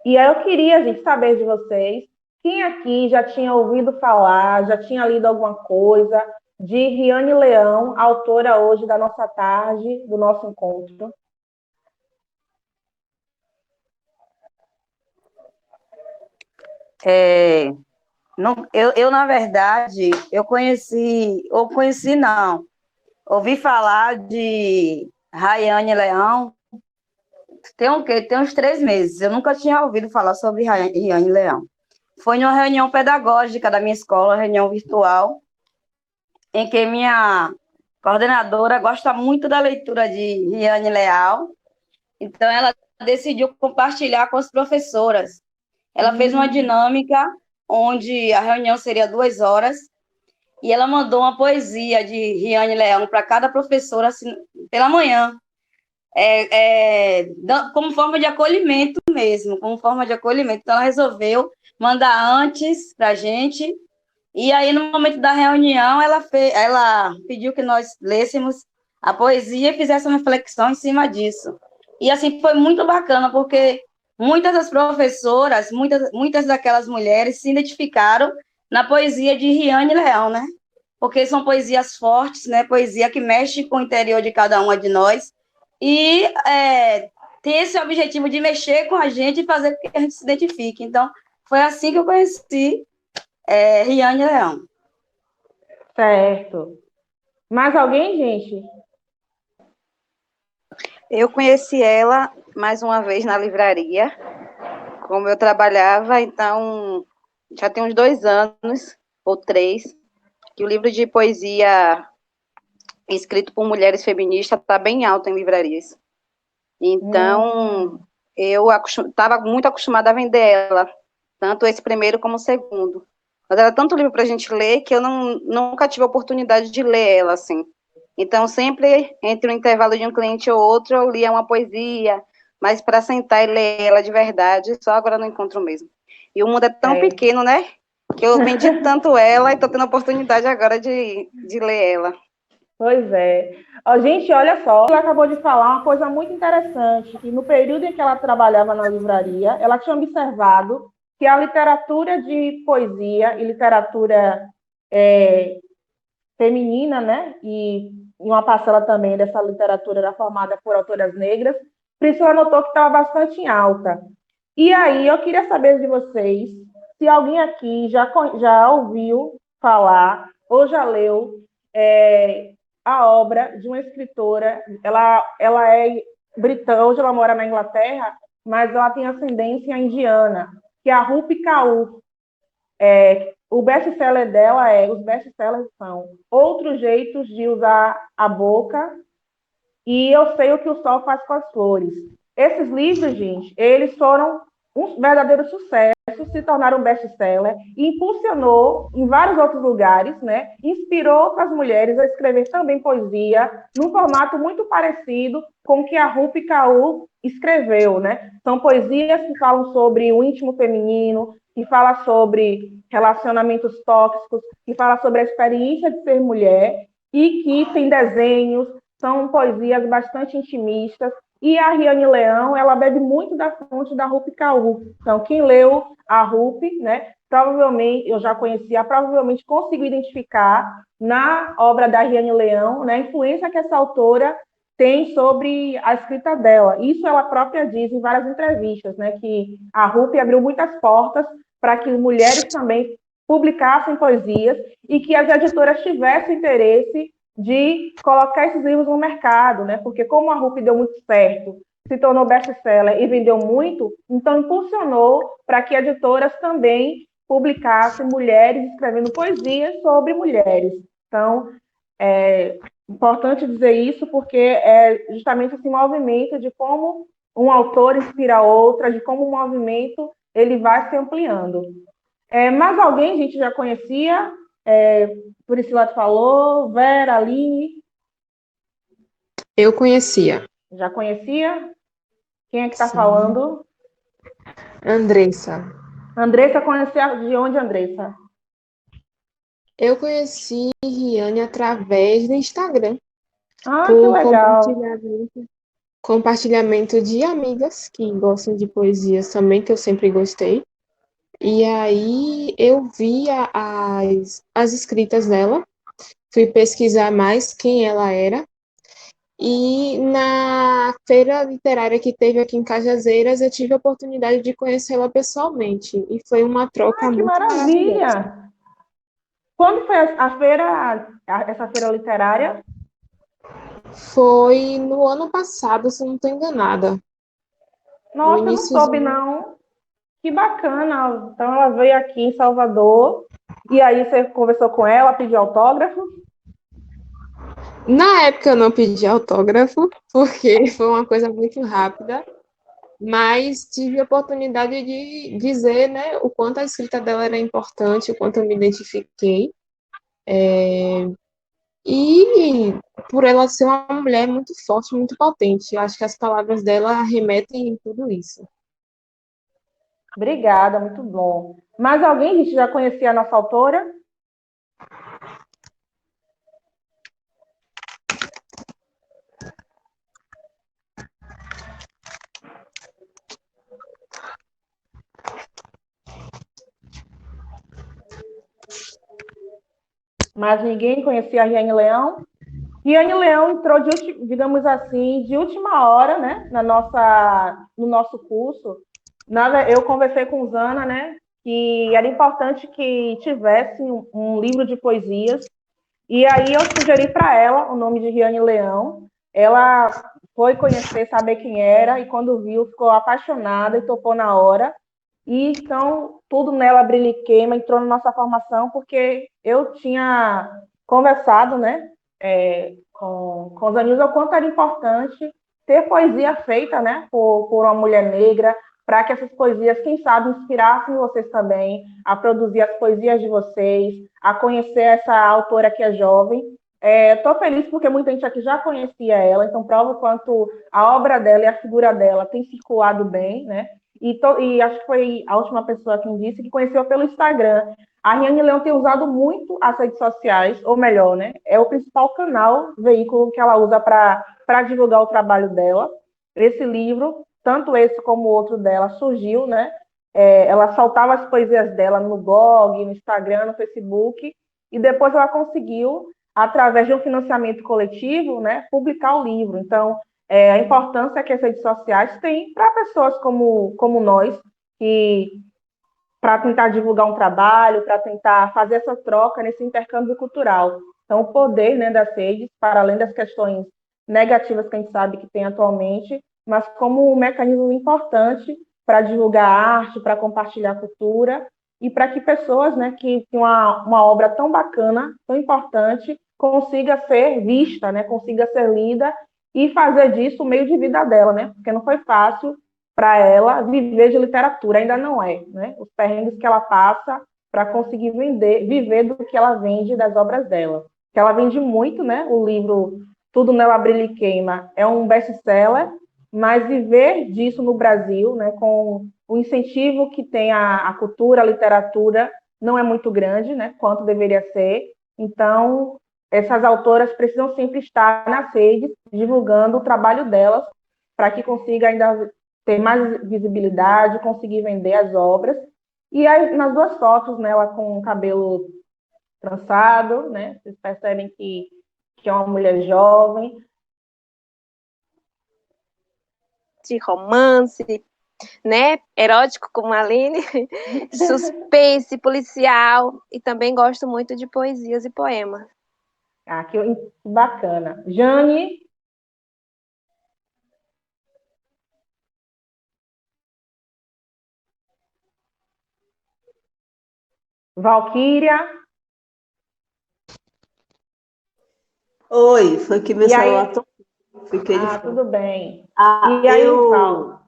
E aí eu queria, gente, saber de vocês, quem aqui já tinha ouvido falar, já tinha lido alguma coisa de Riane Leão, autora hoje da nossa tarde, do nosso encontro. É, não, na verdade, não, ouvi falar de Rayane Leão, tem o quê? Tem uns 3 meses. Eu nunca tinha ouvido falar sobre Rayane Leão. Foi numa reunião pedagógica da minha escola, reunião virtual, em que minha coordenadora gosta muito da leitura de Riane Leal, então ela decidiu compartilhar com as professoras. Ela fez uma Hum, dinâmica onde a reunião seria 2 horas e ela mandou uma poesia de Riane Leão para cada professora assim, pela manhã, como forma de acolhimento mesmo, como forma de acolhimento. Então ela resolveu mandar antes para a gente e aí no momento da reunião ela pediu que nós lêssemos a poesia e fizéssemos reflexão em cima disso. E assim foi muito bacana porque muitas das professoras, muitas daquelas mulheres se identificaram na poesia de Riane Leão, né? Porque são poesias fortes, né? Poesia que mexe com o interior de cada uma de nós e tem esse objetivo de mexer com a gente e fazer com que a gente se identifique. Então, foi assim que eu conheci Riane Leão. certo. Mais alguém, gente? Eu conheci ela mais uma vez na livraria, como eu trabalhava, então já tem uns 2 anos ou 3 que o livro de poesia escrito por mulheres feministas está bem alto em livrarias. Então, Hum, eu estava muito acostumada a vender ela, tanto esse primeiro como o segundo. Mas era tanto livro para a gente ler que eu nunca tive a oportunidade de ler ela, assim. Então, sempre, entre o intervalo de um cliente ou outro, eu lia uma poesia, mas para sentar e ler ela de verdade, só agora no encontro mesmo. E o mundo é tão é. pequeno, né? Que eu vendi tanto ela e estou tendo a oportunidade agora de ler ela. Pois é. Ó, gente, olha só, ela acabou de falar uma coisa muito interessante, que no período em que ela trabalhava na livraria, ela tinha observado que a literatura de poesia e literatura é, feminina, né, e uma parcela também dessa literatura era formada por autoras negras, Priscila notou que estava bastante em alta. E aí, eu queria saber de vocês se alguém aqui já ouviu falar ou já leu é, a obra de uma escritora. Ela é britânica, hoje ela mora na Inglaterra, mas ela tem ascendência indiana, que é a Rupi Kaur. O best-seller dela os best-sellers são Outros Jeitos de Usar a Boca e Eu Sei o que o Sol Faz com as Flores. Esses livros, gente, eles foram um verdadeiro sucesso, se tornaram best-seller e impulsionou em vários outros lugares, né? Inspirou outras mulheres a escrever também poesia num formato muito parecido com o que a Rupi Kaur escreveu, né? São poesias que falam sobre o íntimo feminino, que fala sobre relacionamentos tóxicos, que fala sobre a experiência de ser mulher e que tem desenhos, são poesias bastante intimistas. E a Riane Leão, ela bebe muito da fonte da Rupi Kaur. Então, quem leu a Rupi, né, provavelmente, eu já conhecia, provavelmente conseguiu identificar na obra da Riane Leão, né, a influência que essa autora tem sobre a escrita dela. Isso ela própria diz em várias entrevistas, né, que a Rupi abriu muitas portas para que mulheres também publicassem poesias e que as editoras tivessem interesse de colocar esses livros no mercado, né? Porque como a Rupi deu muito certo, se tornou best-seller e vendeu muito, então impulsionou para que editoras também publicassem mulheres escrevendo poesias sobre mulheres. Então, é importante dizer isso porque é justamente esse movimento de como um autor inspira outra, de como o movimento ele vai se ampliando. Mais alguém a gente já conhecia? Priscila falou, Vera, Aline, Eu conhecia. já conhecia? Quem é que está Sim. falando? Andressa. Andressa conhecia de onde, Andressa? Eu conheci Riane através do Instagram, Ah, que por legal. compartilhamento. compartilhamento de amigas que gostam de poesias também, que eu sempre gostei. E aí eu vi as escritas dela, fui pesquisar mais quem ela era. E na feira literária que teve aqui em Cajazeiras, eu tive a oportunidade de conhecê-la pessoalmente. E foi uma troca Ah, que muito maravilhosa. maravilha! Quando foi a feira, essa feira literária? Foi no ano passado, se eu não estou enganada. No Nossa, eu não soube, iniciozinho. não. Que bacana. Então, ela veio aqui em Salvador, e aí você conversou com ela, pediu autógrafo? Na época eu não pedi autógrafo, porque foi uma coisa muito rápida, mas tive a oportunidade de dizer, né, o quanto a escrita dela era importante, o quanto eu me identifiquei. E por ela ser uma mulher muito forte, muito potente, eu acho que as palavras dela remetem em tudo isso. Obrigada, muito bom. Mais alguém, gente, já conhecia a nossa autora? Mas ninguém conhecia a Riane Leão? Riane Leão entrou, digamos assim, de última hora, né, no nosso curso. Eu conversei com Zana, né, que era importante que tivesse um livro de poesias. E aí eu sugeri para ela o nome de Riane Leão. Ela foi conhecer, saber quem era, e quando viu, ficou apaixonada e topou na hora. E então, tudo nela brilha e queima, entrou na nossa formação, porque eu tinha conversado, né, com os amigos, o quanto era importante ter poesia feita, né, por uma mulher negra, para que essas poesias, quem sabe, inspirassem vocês também a produzir as poesias de vocês, a conhecer essa autora que é jovem. Estou feliz porque muita gente aqui já conhecia ela, então prova o quanto a obra dela e a figura dela tem circulado bem, né? E acho que foi a última pessoa que me disse que conheceu pelo Instagram. A Riane Leão tem usado muito as redes sociais, ou melhor, né? É o principal canal, veículo que ela usa para divulgar o trabalho dela. Esse livro, tanto esse como o outro dela, surgiu, né? Ela soltava as poesias dela no blog, no Instagram, no Facebook, e depois ela conseguiu, através de um financiamento coletivo, né, publicar o livro. Então, a importância que as redes sociais têm para pessoas como nós, que para tentar divulgar um trabalho, para tentar fazer essa troca nesse intercâmbio cultural. Então, o poder, né, das redes, para além das questões negativas que a gente sabe que tem atualmente, mas como um mecanismo importante para divulgar arte, para compartilhar cultura e para que pessoas, né, que têm uma obra tão bacana, tão importante, consiga ser vista, né, consiga ser lida e fazer disso o meio de vida dela, né? Porque não foi fácil para ela viver de literatura, ainda não é, né? Os perrengues que ela passa para conseguir viver do que ela vende das obras dela. Que ela vende muito, né? O livro Tudo Nela Brilha e Queima é um best-seller, mas viver disso no Brasil, né, com o incentivo que tem a cultura, a literatura, não é muito grande, né, quanto deveria ser. Então, essas autoras precisam sempre estar nas redes, divulgando o trabalho delas, para que consiga ainda ter mais visibilidade, conseguir vender as obras. E aí, nas duas fotos, né, ela com o cabelo trançado, né, vocês percebem que é uma mulher jovem. De romance, né? Erótico como a Aline, suspense, policial, e também gosto muito de poesias e poemas. Ah, que bacana. Jane? Valquíria? Oi, foi que meu E aí? celular tocou. Foi que ele foi. Tudo bem. Ah, E aí, Val?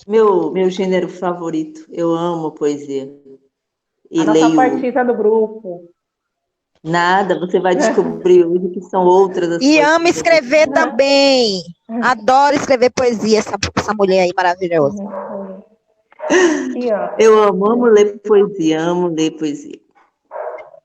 meu gênero favorito, eu amo poesia. A E nossa leio poetisa do grupo. nada, você vai descobrir hoje que são outras as E ama poesias. escrever também. Adoro escrever poesia, essa mulher aí maravilhosa. Eu amo ler poesia, amo ler poesia.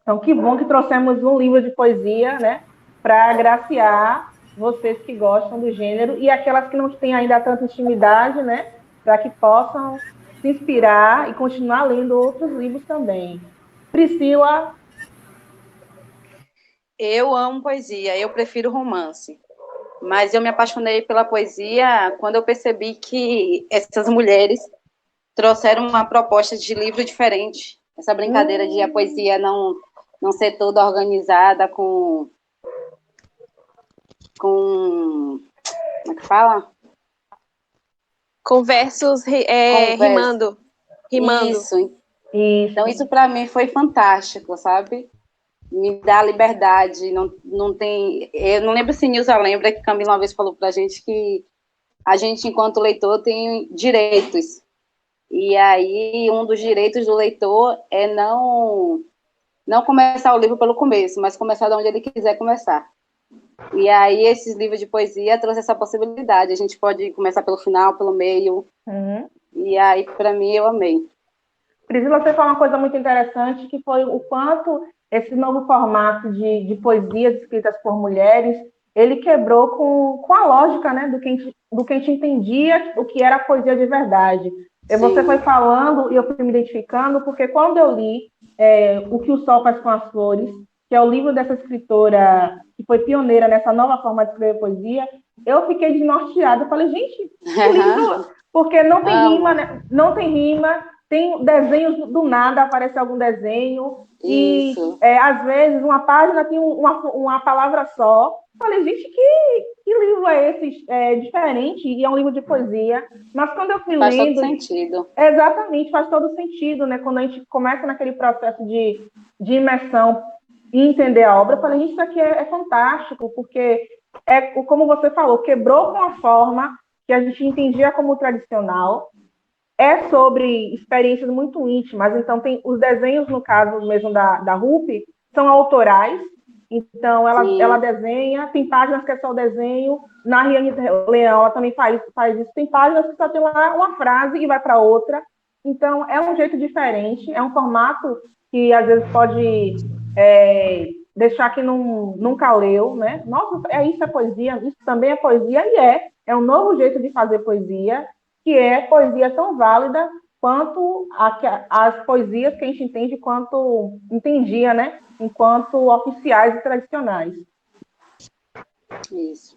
Então, que bom que trouxemos um livro de poesia, né, para agraciar vocês que gostam do gênero e aquelas que não têm ainda tanta intimidade, né, para que possam se inspirar e continuar lendo outros livros também. Priscila? Eu amo poesia, eu prefiro romance. Mas eu me apaixonei pela poesia quando eu percebi que essas mulheres trouxeram uma proposta de livro diferente. Essa brincadeira de a poesia não ser toda organizada com como é que fala? Com versos rimando. Isso. Então, isso para mim foi fantástico, sabe? Me dá liberdade, não tem... Eu não lembro se Nilza lembra que Camila uma vez falou pra gente que a gente, enquanto leitor, tem direitos. E aí, um dos direitos do leitor é não começar o livro pelo começo, mas começar de onde ele quiser começar. E aí, esses livros de poesia trouxeram essa possibilidade. A gente pode começar pelo final, pelo meio. E aí, para mim, eu amei. Priscila, você falou uma coisa muito interessante, que foi o quanto esse novo formato de poesias escritas por mulheres, ele quebrou com a lógica, né, do que a gente entendia o que era poesia de verdade. Você foi falando e eu fui me identificando, porque quando eu li O que o Sol Faz com as Flores, que é o livro dessa escritora que foi pioneira nessa nova forma de escrever poesia, eu fiquei desnorteada. Eu falei, gente, que livro... Porque não tem rima, né? Não tem rima, tem desenhos do nada, aparece algum desenho, Isso. e às vezes uma página tem uma palavra só. Falei, gente, que livro é esse? É diferente, e é um livro de poesia. Mas quando eu fui lendo... Faz todo sentido. Exatamente, faz todo sentido, né? Quando a gente começa naquele processo de imersão e entender a obra, eu falei, gente, isso aqui é fantástico, porque, como você falou, quebrou com a forma que a gente entendia como tradicional, é sobre experiências muito íntimas, então tem os desenhos, no caso mesmo da Rupi, são autorais, então ela desenha, tem páginas que é só o desenho, na Riane Leão ela também faz isso, tem páginas que só tem lá uma frase e vai para outra, então é um jeito diferente, é um formato que às vezes pode deixar que nunca leu, né? Nossa, isso é poesia, isso também é poesia, e é um novo jeito de fazer poesia, que é poesia tão válida quanto as poesias que a gente entende quanto entendia, né? Enquanto oficiais e tradicionais. Isso.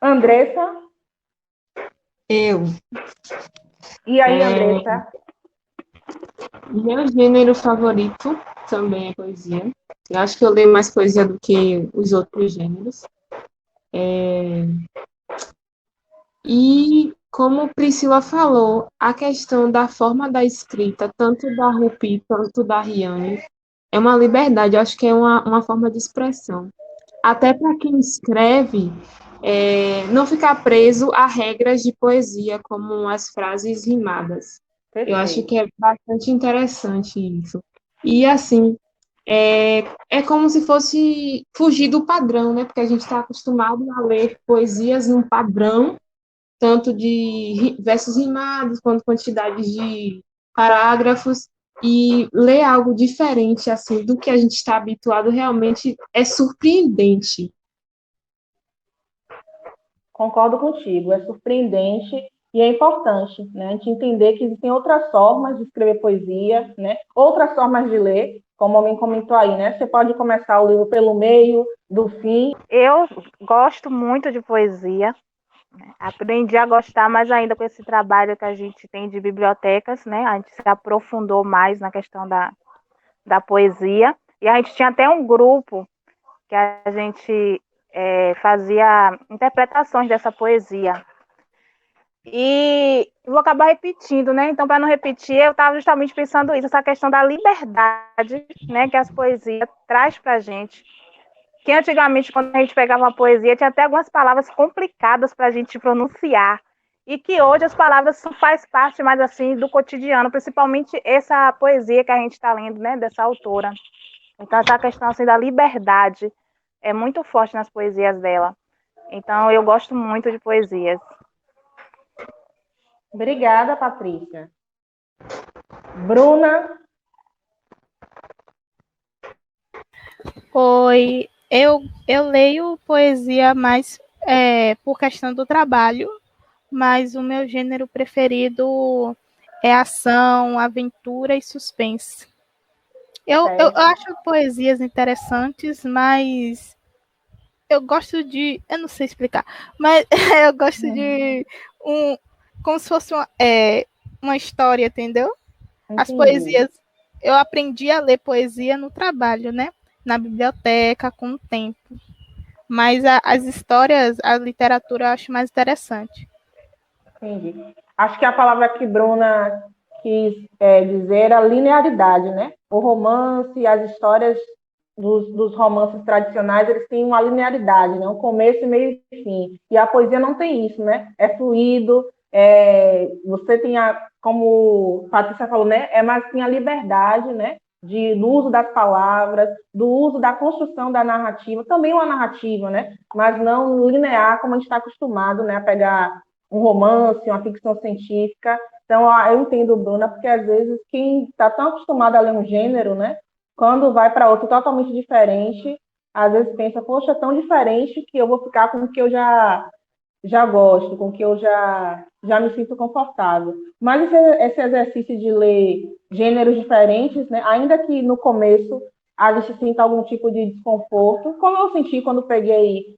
Andressa? Eu. E aí, Andressa? Meu gênero favorito também é poesia. Eu acho que eu leio mais poesia do que os outros gêneros. E, como Priscila falou, a questão da forma da escrita, tanto da Rupi quanto da Riane, é uma liberdade, eu acho que é uma forma de expressão. Até para quem escreve, não ficar preso a regras de poesia, como as frases rimadas. Eu acho que é bastante interessante isso. E, assim, é como se fosse fugir do padrão, né? Porque a gente está acostumado a ler poesias num padrão, tanto de versos rimados, quanto quantidade de parágrafos, e ler algo diferente, assim, do que a gente está habituado, realmente é surpreendente. Concordo contigo, é surpreendente e é importante, né? A gente entender que existem outras formas de escrever poesia, né? Outras formas de ler, como alguém comentou aí, né? Você pode começar o livro pelo meio, do fim. Eu gosto muito de poesia, né? Aprendi a gostar mais ainda com esse trabalho que a gente tem de bibliotecas, né? A gente se aprofundou mais na questão da poesia, e a gente tinha até um grupo que a gente fazia interpretações dessa poesia. E vou acabar repetindo, né? Então, para não repetir, eu estava justamente pensando isso, essa questão da liberdade, né, que as poesias traz para a gente. Que antigamente, quando a gente pegava uma poesia, tinha até algumas palavras complicadas para a gente pronunciar. E que hoje as palavras faz parte mais assim do cotidiano, principalmente essa poesia que a gente está lendo, né, dessa autora. Então, essa questão assim, da liberdade é muito forte nas poesias dela. Então, eu gosto muito de poesias. Obrigada, Patrícia. Bruna? Oi, eu leio poesia mais por questão do trabalho, mas o meu gênero preferido é ação, aventura e suspense. Eu Certo. acho poesias interessantes, mas eu gosto de. Eu não sei explicar, mas eu gosto de um. Como se fosse uma história, entendeu? As Entendi. poesias. Eu aprendi a ler poesia no trabalho, né? Na biblioteca, com o tempo. Mas as histórias, a literatura eu acho mais interessante. Entendi. Acho que a palavra que Bruna quis dizer era linearidade, né? O romance, as histórias dos romances tradicionais, eles têm uma linearidade, né? Um começo, meio e fim. E a poesia não tem isso, né? É fluido, você tem, como a Patrícia falou, né? Mas tem a liberdade, né? Do uso das palavras, do uso da construção da narrativa, também uma narrativa, né? Mas não linear, como a gente está acostumado, né? A pegar um romance, uma ficção científica. Então, eu entendo, Bruna, porque às vezes quem está tão acostumado a ler um gênero, né? Quando vai para outro totalmente diferente, às vezes pensa, poxa, é tão diferente que eu vou ficar com o que eu já gosto, com o que eu já me sinto confortável. Mas esse exercício de ler gêneros diferentes, né, ainda que no começo a gente sinta algum tipo de desconforto, como eu senti quando peguei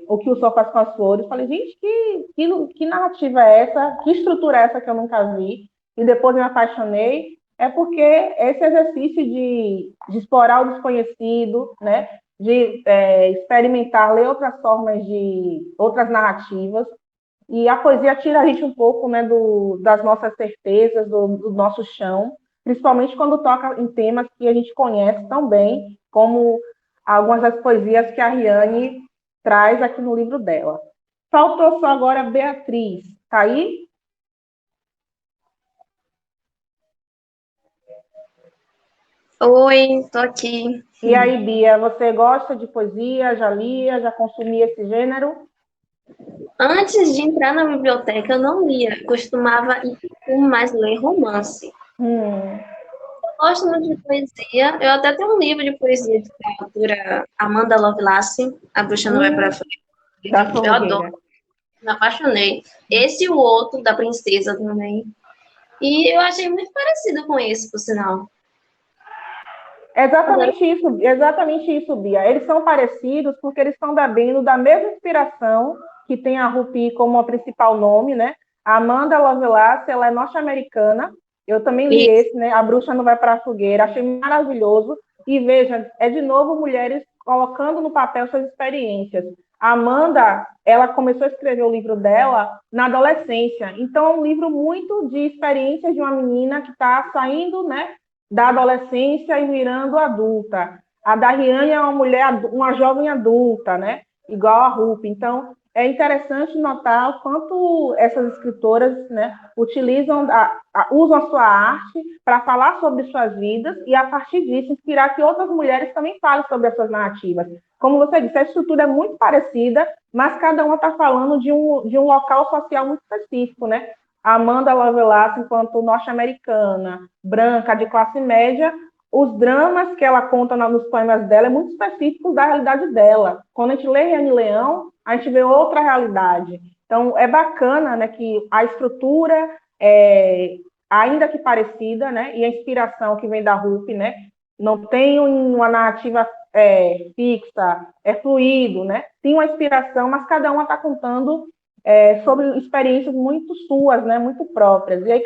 O Que o Sol Faz com as Flores, falei, gente, que narrativa é essa? Que estrutura é essa que eu nunca vi? E depois me apaixonei. É porque esse exercício de explorar o desconhecido, né, de experimentar, ler outras formas outras narrativas, e a poesia tira a gente um pouco, né, das nossas certezas, do nosso chão, principalmente quando toca em temas que a gente conhece tão bem, como algumas das poesias que a Riane traz aqui no livro dela. Faltou só agora a Beatriz. Tá aí? Oi, tô aqui. E aí, Bia, você gosta de poesia? Já lia? Já consumia esse gênero? Antes de entrar na biblioteca, eu não lia, costumava mais ler romance. Hum. Gosto muito de poesia, eu até tenho um livro de poesia de autora Amanda Lovelace, A Bruxa Não Vai Pra Frente. Da Eu Fogueira. adoro, me apaixonei. Esse e o outro, da Princesa também. E eu achei muito parecido com esse, por sinal. Exatamente isso, Bia. Eles são parecidos porque eles estão bebendo da mesma inspiração que tem a Rupi como a principal nome, né? A Amanda Lovelace, ela é norte-americana. Eu também li E esse, né? A Bruxa Não Vai para a Fogueira. Achei maravilhoso. E veja, é de novo mulheres colocando no papel suas experiências. A Amanda, ela começou a escrever o livro dela na adolescência. Então, é um livro muito de experiências de uma menina que está saindo, né, da adolescência e virando adulta. A Dariane é uma jovem adulta, né? Igual a Rupi. Então, é interessante notar o quanto essas escritoras, né, usam a sua arte para falar sobre suas vidas e, a partir disso, inspirar que outras mulheres também falem sobre as suas narrativas. Como você disse, a estrutura é muito parecida, mas cada uma está falando de um local social muito específico, né? A Amanda Lovelace, enquanto norte-americana, branca, de classe média, os dramas que ela conta nos poemas dela é muito específicos da realidade dela. Quando a gente lê Reane Leão, a gente vê outra realidade. Então, é bacana, né, que a estrutura ainda que parecida, né, e a inspiração que vem da Rupi, né, não tem uma narrativa fixa, é fluido, né, tem uma inspiração, mas cada uma está contando sobre experiências muito suas, né, muito próprias. E aí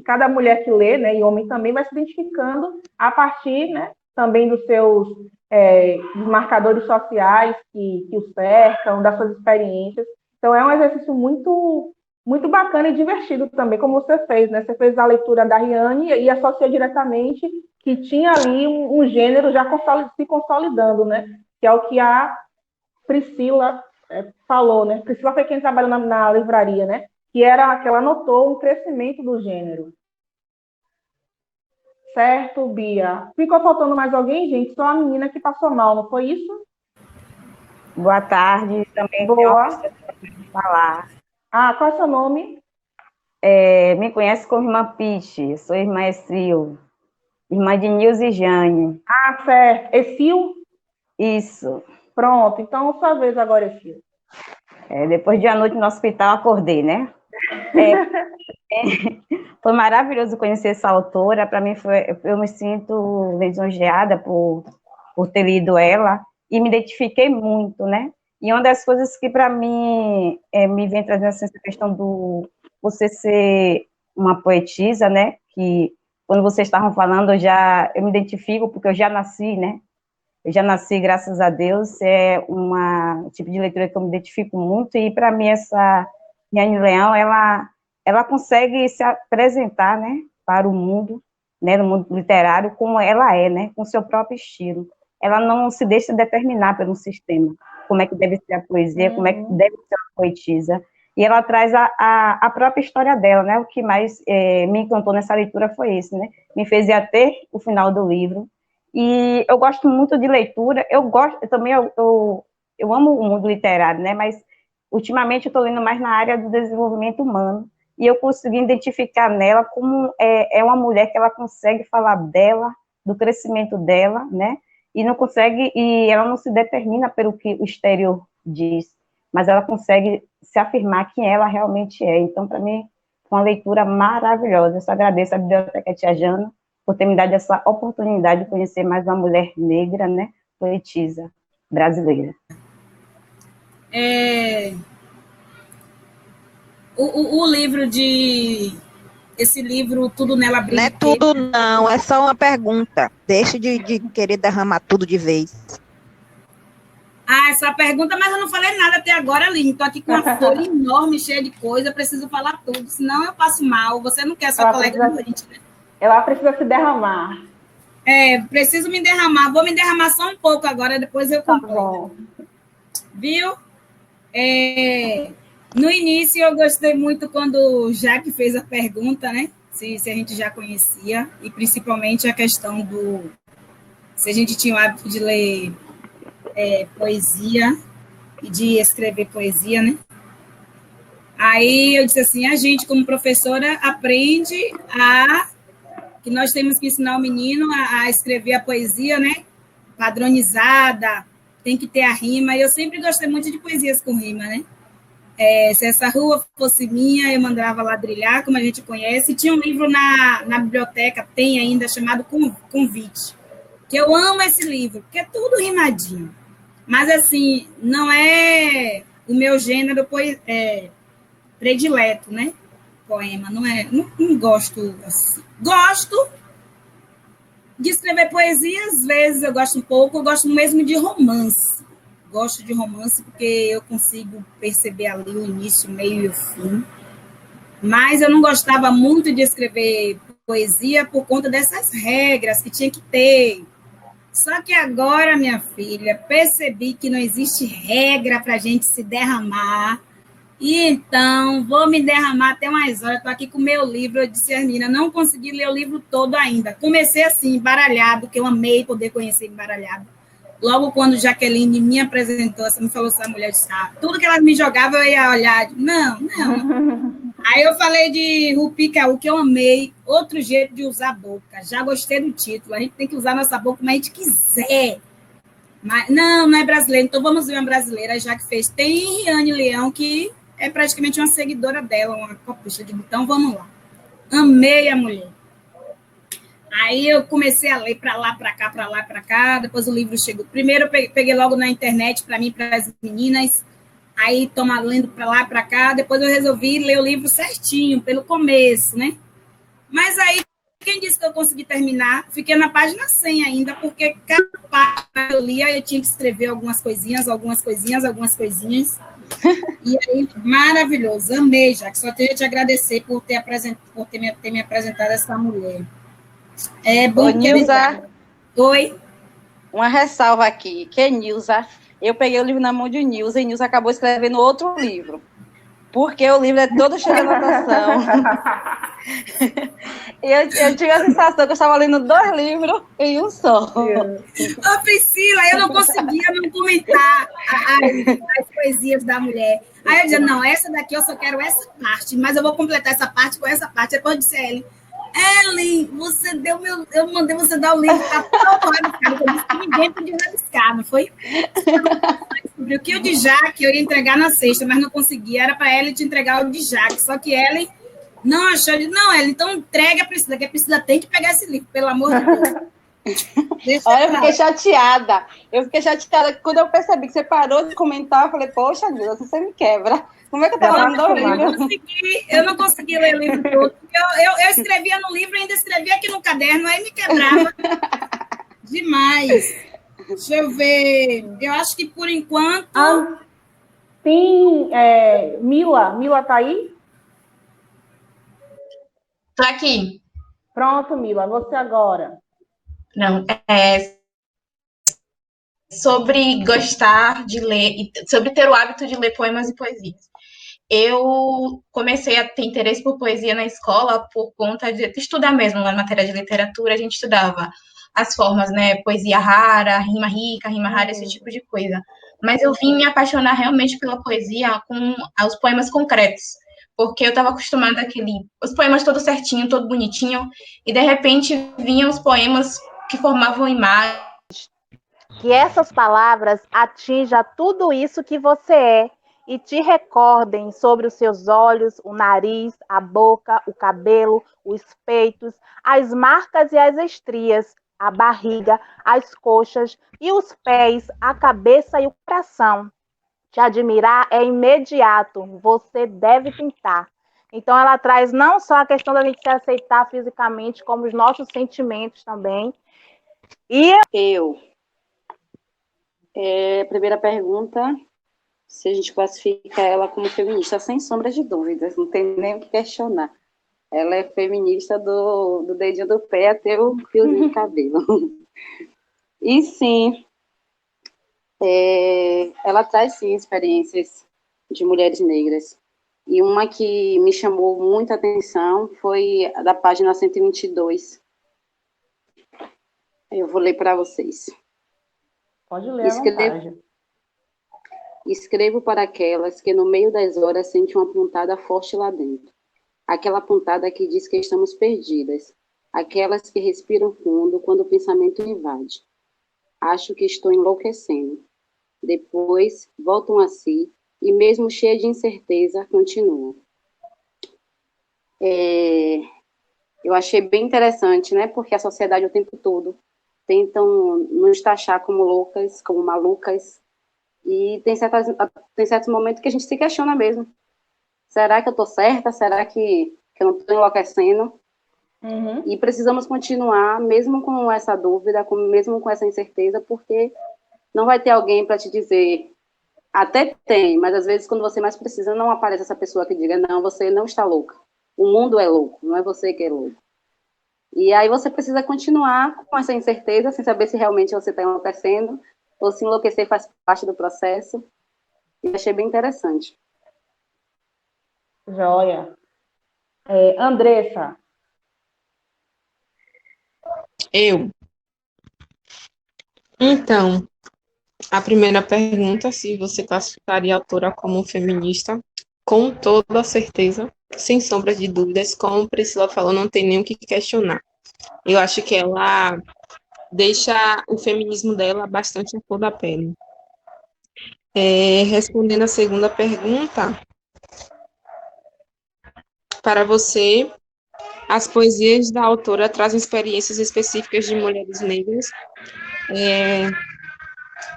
cada mulher que lê, né, e homem também, vai se identificando a partir, né, também dos seus dos marcadores sociais que o cercam, das suas experiências. Então, é um exercício muito, muito bacana e divertido também, como você fez, né? Você fez a leitura da Riane e associou diretamente que tinha ali um gênero já se consolidando, né? Que é o que a Priscila falou, né? Priscila foi quem trabalhou na livraria, né? Que ela notou um crescimento do gênero. Certo, Bia? Ficou faltando mais alguém, gente? Só a menina que passou mal, não foi isso? Boa tarde, também tem uma Boa. pessoa que vai falar. Qual é o seu nome? Me conhece como irmã Piche, sou irmã Essil, irmã de Nilce e Jane. Certo. Essil? Isso. Pronto, então sua vez agora, filho. Depois de uma noite no hospital, acordei, né? Foi maravilhoso conhecer essa autora. Para mim, eu me sinto lisonjeada por ter lido ela e me identifiquei muito, né? E uma das coisas que, para mim, me vem trazendo assim, essa questão do você ser uma poetisa, né? Que, quando vocês estavam falando, eu me identifico, porque eu já nasci, né? Eu já nasci, graças a Deus, é um tipo de leitura que eu me identifico muito, e para mim essa Riane Leão, ela consegue se apresentar, né, para o mundo, né, no mundo literário, como ela é, né, com seu próprio estilo. Ela não se deixa determinar pelo sistema, como é que deve ser a poesia, como é que deve ser a poetisa, e ela traz a própria história dela, né, o que mais me encantou nessa leitura foi isso, né, me fez ir até o final do livro. E eu gosto muito de leitura, eu amo o mundo literário, né, mas ultimamente eu estou lendo mais na área do desenvolvimento humano, e eu consegui identificar nela como é uma mulher que ela consegue falar dela, do crescimento dela, né, e ela não se determina pelo que o exterior diz, mas ela consegue se afirmar quem ela realmente é. Então, para mim, foi uma leitura maravilhosa. Eu só agradeço à Biblioteca Tia Jana por ter me dado essa oportunidade de conhecer mais uma mulher negra, né, poetisa brasileira. O livro esse livro, Tudo Nela Brilha. Não é tudo, não, é só uma pergunta. Deixe de querer derramar tudo de vez. Essa pergunta, mas eu não falei nada até agora, Aline. Estou aqui com uma folha enorme, cheia de coisa, preciso falar tudo, senão eu passo mal. Você não quer sua colega doente, né? Ela precisa se derramar. Preciso me derramar. Vou me derramar só um pouco agora, depois eu completo. Viu? No início, eu gostei muito quando o Jaque fez a pergunta, né? Se a gente já conhecia, e principalmente a questão se a gente tinha o hábito de ler poesia e de escrever poesia, né? Aí eu disse assim, a gente, como professora, aprende que nós temos que ensinar o menino a escrever a poesia, né? Padronizada, tem que ter a rima. E eu sempre gostei muito de poesias com rima, né? Se essa rua fosse minha, eu mandava ladrilhar, como a gente conhece. Tinha um livro na biblioteca, tem ainda, chamado Convite, que eu amo esse livro, porque é tudo rimadinho. Mas, assim, não é o meu gênero predileto, né? Poema, não gosto assim. Gosto de escrever poesia, às vezes eu gosto um pouco, eu gosto mesmo de romance. Gosto de romance porque eu consigo perceber ali o início, o meio e o fim. Mas eu não gostava muito de escrever poesia por conta dessas regras que tinha que ter. Só que agora, minha filha, percebi que não existe regra para a gente se derramar. E então, vou me derramar até mais horas. Estou aqui com o meu livro. Eu disse, Hermina, não consegui ler o livro todo ainda. Comecei assim, embaralhado, que eu amei poder conhecer embaralhado. Logo quando Jaqueline me apresentou, você me falou, essa mulher disse, tudo que ela me jogava, eu ia olhar. Não. Aí eu falei de Rupi Kaur, que eu amei. Outro jeito de usar a boca. Já gostei do título. A gente tem que usar nossa boca como a gente quiser. Mas, não é brasileira. Então vamos ver uma brasileira, já que fez. Tem Riane Leão, que é praticamente uma seguidora dela, uma copucha de então vamos lá. Amei a mulher. Aí eu comecei a ler para lá, para cá, depois o livro chegou. Primeiro eu peguei logo na internet para mim, para as meninas, aí toma lendo para lá, para cá, depois eu resolvi ler o livro certinho, pelo começo, né? Mas aí, quem disse que eu consegui terminar? Fiquei na página 100 ainda, porque cada página que eu lia, eu tinha que escrever algumas coisinhas. E aí, maravilhoso, amei, já que só tenho te agradecer por ter me apresentado essa mulher. É bom. Nilza, oi? Uma ressalva aqui, que Nilza, eu peguei o livro na mão de Nilza e Nilza acabou escrevendo outro livro, porque o livro é todo cheio de anotação. eu tive a sensação que eu estava lendo 2 livros em um só. Ô, Priscila, eu não conseguia não comentar as poesias da mulher. Aí eu dizia, não, essa daqui eu só quero essa parte, mas eu vou completar essa parte com essa parte. Depois eu disse a ele, Ellen, eu mandei você dar o livro para todo rabiscado, eu disse que ninguém podia rabiscar, não foi? Descobriu que o de Jaque eu ia entregar na sexta, mas não conseguia, era para Ellen te entregar o de Jaque, só que Ellen não achou, eu disse, não, Ellen, então entrega a Priscila, que a Priscila tem que pegar esse livro, pelo amor de Deus. Olha, eu fiquei chateada. Quando eu percebi que você parou de comentar, eu falei, poxa, Deus, você me quebra. Como é que eu estava lendo o livro? Eu não consegui ler o livro todo. Eu escrevia no livro, ainda escrevia aqui no caderno, aí me quebrava demais. Deixa eu ver. Eu acho que por enquanto. Sim, Mila tá aí? Tô aqui. Pronto, Mila, você agora. Não, sobre gostar de ler, sobre ter o hábito de ler poemas e poesias. Eu comecei a ter interesse por poesia na escola por conta de estudar mesmo, na matéria de literatura, a gente estudava as formas, né, poesia rara, rima rica, rima rara, esse tipo de coisa. Mas eu vim me apaixonar realmente pela poesia com os poemas concretos, porque eu estava acostumada os poemas todo certinho, todo bonitinho, e de repente vinham os poemas que formavam imagens. Que essas palavras atinjam tudo isso que você é e te recordem sobre os seus olhos, o nariz, a boca, o cabelo, os peitos, as marcas e as estrias, a barriga, as coxas e os pés, a cabeça e o coração. Te admirar é imediato, você deve pintar. Então, ela traz não só a questão da gente se aceitar fisicamente, como os nossos sentimentos também. E Primeira pergunta, se a gente classifica ela como feminista, sem sombra de dúvidas, não tem nem o que questionar. Ela é feminista do dedinho do pé até o fiozinho de cabelo. E sim, ela traz sim experiências de mulheres negras. E uma que me chamou muita atenção foi a da página 122. Eu vou ler para vocês. Pode ler à vontade. Escrevo para aquelas que no meio das horas sentem uma pontada forte lá dentro. Aquela pontada que diz que estamos perdidas. Aquelas que respiram fundo quando o pensamento invade. Acho que estou enlouquecendo. Depois voltam a si e mesmo cheia de incerteza, continuam. Eu achei bem interessante, né? Porque a sociedade o tempo todo tentam nos taxar como loucas, como malucas, e tem certos momentos que a gente se questiona mesmo. Será que eu estou certa? Será que eu não estou enlouquecendo? Uhum. E precisamos continuar, mesmo com essa dúvida, mesmo com essa incerteza, porque não vai ter alguém para te dizer, até tem, mas às vezes quando você mais precisa, não aparece essa pessoa que diga, não, você não está louca. O mundo é louco, não é você que é louco. E aí você precisa continuar com essa incerteza, sem saber se realmente você está enlouquecendo, ou se enlouquecer faz parte do processo. E achei bem interessante. Joia. Andressa. Então, a primeira pergunta, se você classificaria a autora como feminista, com toda certeza, sem sombra de dúvidas, como Priscila falou, não tem nem o que questionar. Eu acho que ela deixa o feminismo dela bastante à flor da pele. Respondendo a segunda pergunta, para você, as poesias da autora trazem experiências específicas de mulheres negras,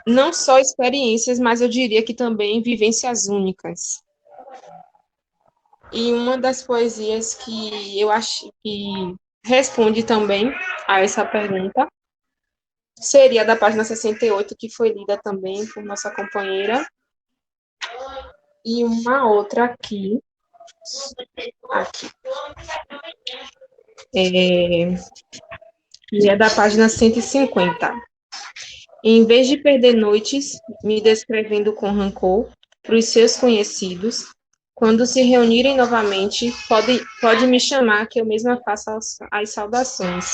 não só experiências, mas eu diria que também vivências únicas. E uma das poesias que eu acho que responde também a essa pergunta seria da página 68, que foi lida também por nossa companheira. E uma outra aqui. Que é da página 150. Em vez de perder noites me descrevendo com rancor para os seus conhecidos, quando se reunirem novamente, pode me chamar que eu mesma faça as saudações.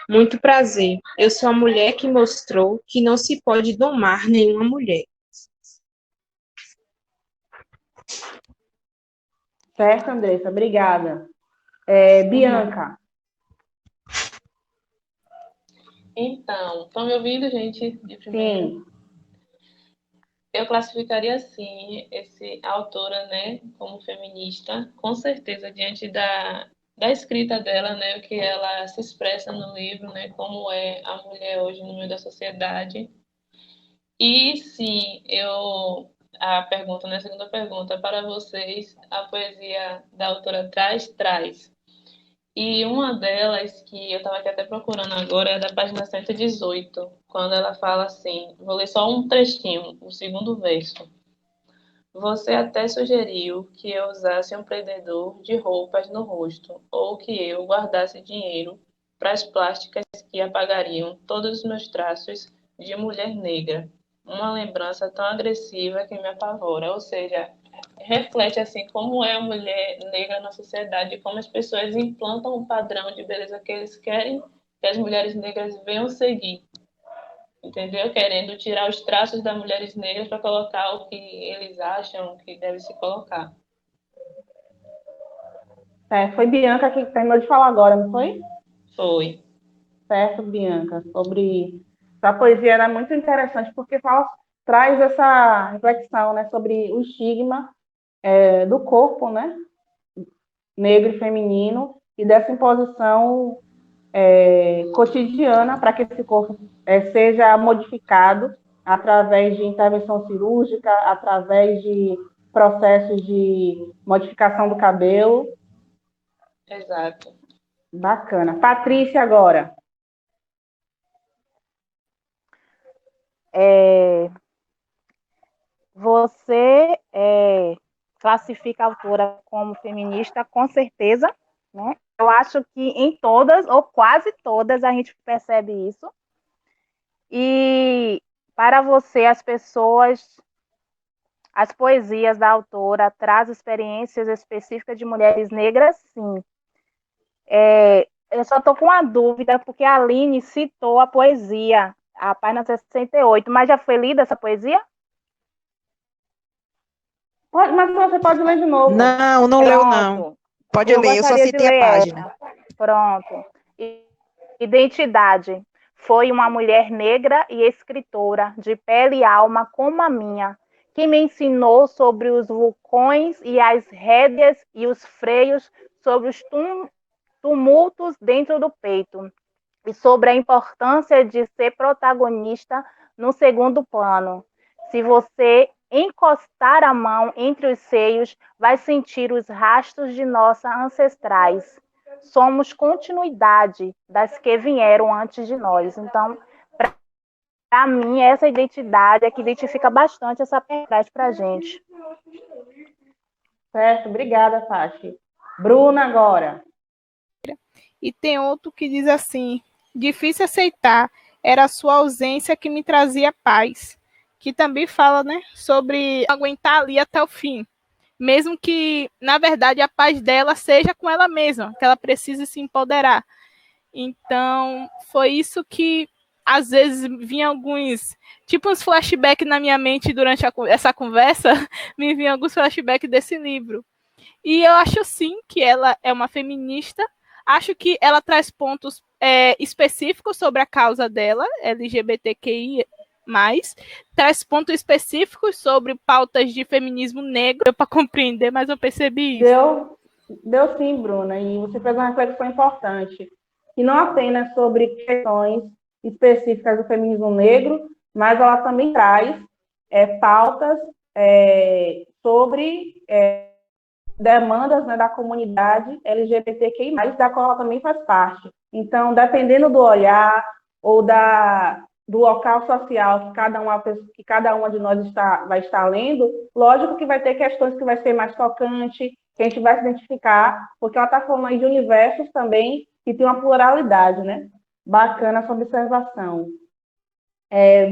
Muito prazer. Eu sou a mulher que mostrou que não se pode domar nenhuma mulher. Certo, Andressa, obrigada. Bianca. Então, estão me ouvindo, gente, de primeira? Sim. Eu classificaria, assim, a autora, né, como feminista, com certeza, diante da escrita dela, né, o que ela se expressa no livro, né, como é a mulher hoje no meio da sociedade. E, sim, a pergunta, né, a segunda pergunta, para vocês, a poesia da autora traz. E uma delas, que eu estava aqui até procurando agora, é da página 118, quando ela fala assim, vou ler só um trechinho, o segundo verso. Você até sugeriu que eu usasse um prendedor de roupas no rosto, ou que eu guardasse dinheiro para as plásticas que apagariam todos os meus traços de mulher negra. Uma lembrança tão agressiva que me apavora. Ou seja, reflete assim como é a mulher negra na sociedade, como as pessoas implantam um padrão de beleza que eles querem que as mulheres negras venham seguir. Entendeu? Querendo tirar os traços das mulheres negras para colocar o que eles acham que deve se colocar. Foi Bianca que terminou de falar agora, não foi? Foi. Certo, Bianca, sobre a poesia era muito interessante porque traz essa reflexão, né, sobre o estigma do corpo, né, negro e feminino e dessa imposição cotidiana para que esse corpo seja modificado através de intervenção cirúrgica, através de processos de modificação do cabelo. Exato. Bacana. Patrícia, agora. Você classifica a autora como feminista, com certeza, né? Eu acho que em todas, ou quase todas, a gente percebe isso. E para você, as poesias da autora trazem experiências específicas de mulheres negras, sim. Eu só estou com uma dúvida, porque a Aline citou a poesia, a página 68, mas já foi lida essa poesia? Mas você pode ler de novo. Não leu, não. Pode ler, eu só citei a página. Pronto. Identidade. Foi uma mulher negra e escritora, de pele e alma como a minha, que me ensinou sobre os vulcões e as rédeas e os freios, sobre os tumultos dentro do peito, e sobre a importância de ser protagonista no segundo plano. Se você encostar a mão entre os seios, vai sentir os rastros de nossas ancestrais. Somos continuidade das que vieram antes de nós. Então, para mim, essa identidade é que identifica bastante essa personagem para a gente. Certo, obrigada, Tati. Bruna, agora. E tem outro que diz assim: difícil aceitar, era a sua ausência que me trazia paz. Que também fala, né, sobre aguentar ali até o fim. Mesmo que, na verdade, a paz dela seja com ela mesma, que ela precise se empoderar. Então, foi isso que, às vezes, vinha alguns, tipo uns flashbacks na minha mente durante essa conversa, me vinham alguns flashbacks desse livro. E eu acho, sim, que ela é uma feminista. Acho que ela traz pontos específicos sobre a causa dela, LGBTQI+, traz pontos específicos sobre pautas de feminismo negro para compreender, mas eu percebi isso. Deu sim, Bruna, e você fez uma reflexão importante, que não apenas sobre questões específicas do feminismo negro, mas ela também traz pautas sobre demandas, né, da comunidade LGBTQI+, da qual ela também faz parte. Então, dependendo do olhar ou do local social que cada uma de nós vai estar lendo, lógico que vai ter questões que vai ser mais tocante, que a gente vai se identificar, porque ela está falando aí de universos também que tem uma pluralidade, né? Bacana essa observação.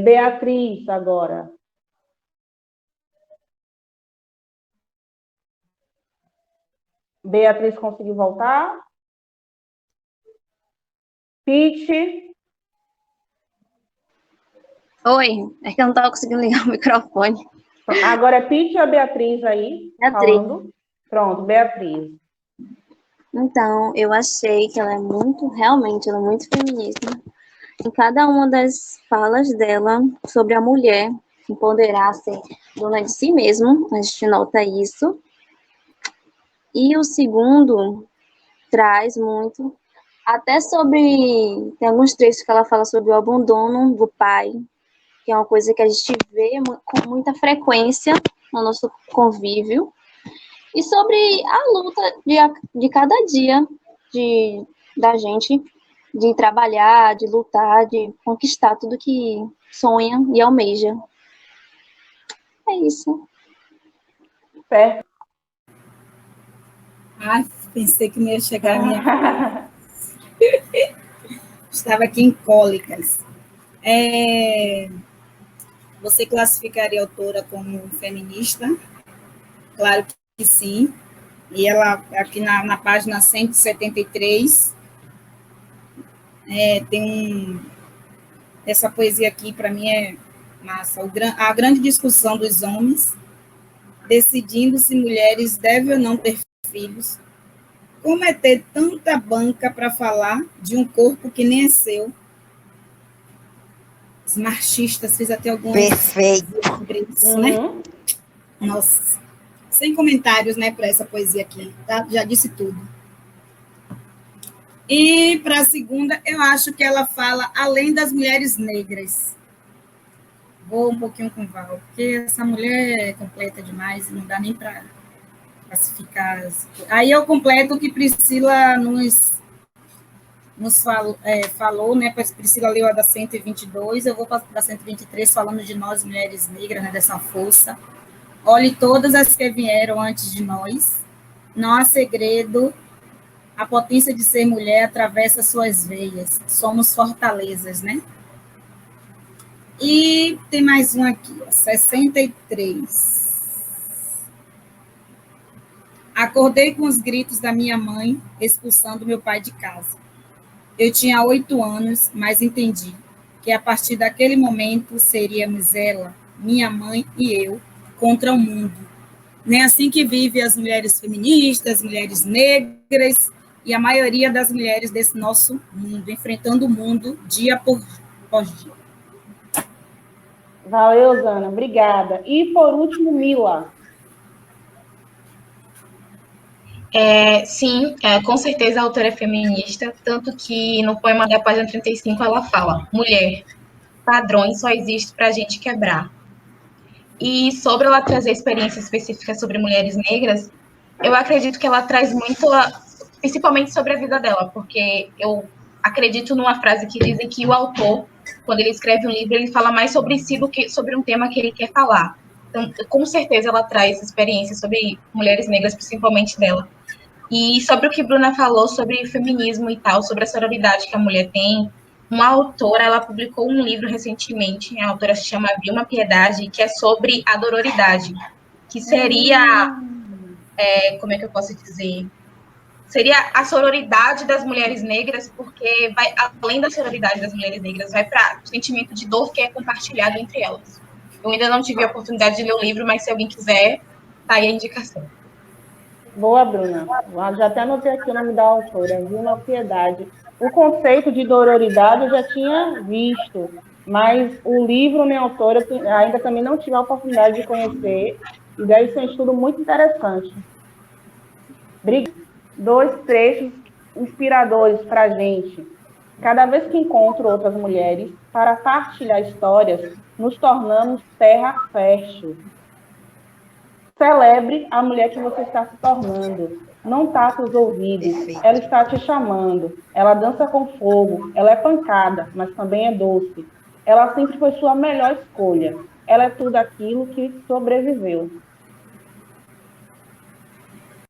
Beatriz, agora. Beatriz conseguiu voltar? Pete? Oi, é que eu não estava conseguindo ligar o microfone. Agora é Pete ou a Beatriz aí? Beatriz. Falando? Pronto, Beatriz. Então, eu achei que ela é muito, realmente, ela é muito feminista. em cada uma das falas dela sobre a mulher empoderar, ser dona de si mesmo, a gente nota isso. E o segundo traz muito, até sobre, tem alguns trechos que ela fala sobre o abandono do pai, que é uma coisa que a gente vê com muita frequência no nosso convívio, e sobre a luta de cada dia da gente, de trabalhar, de lutar, de conquistar tudo que sonha e almeja. É isso. Certo. Ai, pensei que não ia chegar a minha Estava aqui em cólicas. Você classificaria a autora como feminista? Claro que sim. E ela, aqui na página 173, tem essa poesia aqui, para mim, é massa. A grande discussão dos homens, decidindo se mulheres devem ou não ter filhos. Como é ter tanta banca para falar de um corpo que nem é seu? Os machistas, fiz até algumas... Perfeito. Sobre isso, né? Nossa. Sem comentários, né, para essa poesia aqui, tá? Já disse tudo. E para a segunda, eu acho que ela fala além das mulheres negras. Vou um pouquinho com o Val, porque essa mulher é completa demais, não dá nem para classificar. Aí eu completo o que Priscila nos falou, né? Priscila leu a da 122, eu vou para a 123 falando de nós, mulheres negras, né, dessa força. Olhe todas as que vieram antes de nós, não há segredo, a potência de ser mulher atravessa suas veias, somos fortalezas, né? E tem mais um aqui, 63. Acordei com os gritos da minha mãe, expulsando meu pai de casa. Eu tinha 8 anos, mas entendi que a partir daquele momento seríamos ela, minha mãe e eu, contra o mundo. Nem assim que vivem as mulheres feministas, mulheres negras e a maioria das mulheres desse nosso mundo, enfrentando o mundo dia por dia. Valeu, Zana, obrigada. E, por último, Mila. Sim, com certeza a autora é feminista, tanto que no poema da página 35 ela fala: mulher, padrões só existem para a gente quebrar. E sobre ela trazer experiência específica sobre mulheres negras, eu acredito que ela traz muito, principalmente sobre a vida dela, porque eu acredito numa frase que dizem que o autor, quando ele escreve um livro, ele fala mais sobre si do que sobre um tema que ele quer falar. Então, com certeza, ela traz experiência sobre mulheres negras, principalmente dela. E sobre o que Bruna falou sobre feminismo e tal, sobre a sororidade que a mulher tem, uma autora, ela publicou um livro recentemente, a autora se chama Vilma Piedade, que é sobre a dororidade, que seria, como é que eu posso dizer? Seria a sororidade das mulheres negras, porque vai além da sororidade das mulheres negras, vai para o sentimento de dor que é compartilhado entre elas. Eu ainda não tive a oportunidade de ler o livro, mas se alguém quiser, tá aí a indicação. Boa, Bruna. Já até anotei aqui o nome da autora, Vilma Piedade. O conceito de dororidade eu já tinha visto, mas o livro, minha autora, ainda também não tive a oportunidade de conhecer, e deve ser um estudo muito interessante. 2 trechos inspiradores para a gente. Cada vez que encontro outras mulheres para partilhar histórias, nos tornamos terra fértil. Celebre a mulher que você está se tornando. Não tape os ouvidos. Ela está te chamando. Ela dança com fogo. Ela é pancada, mas também é doce. Ela sempre foi sua melhor escolha. Ela é tudo aquilo que sobreviveu.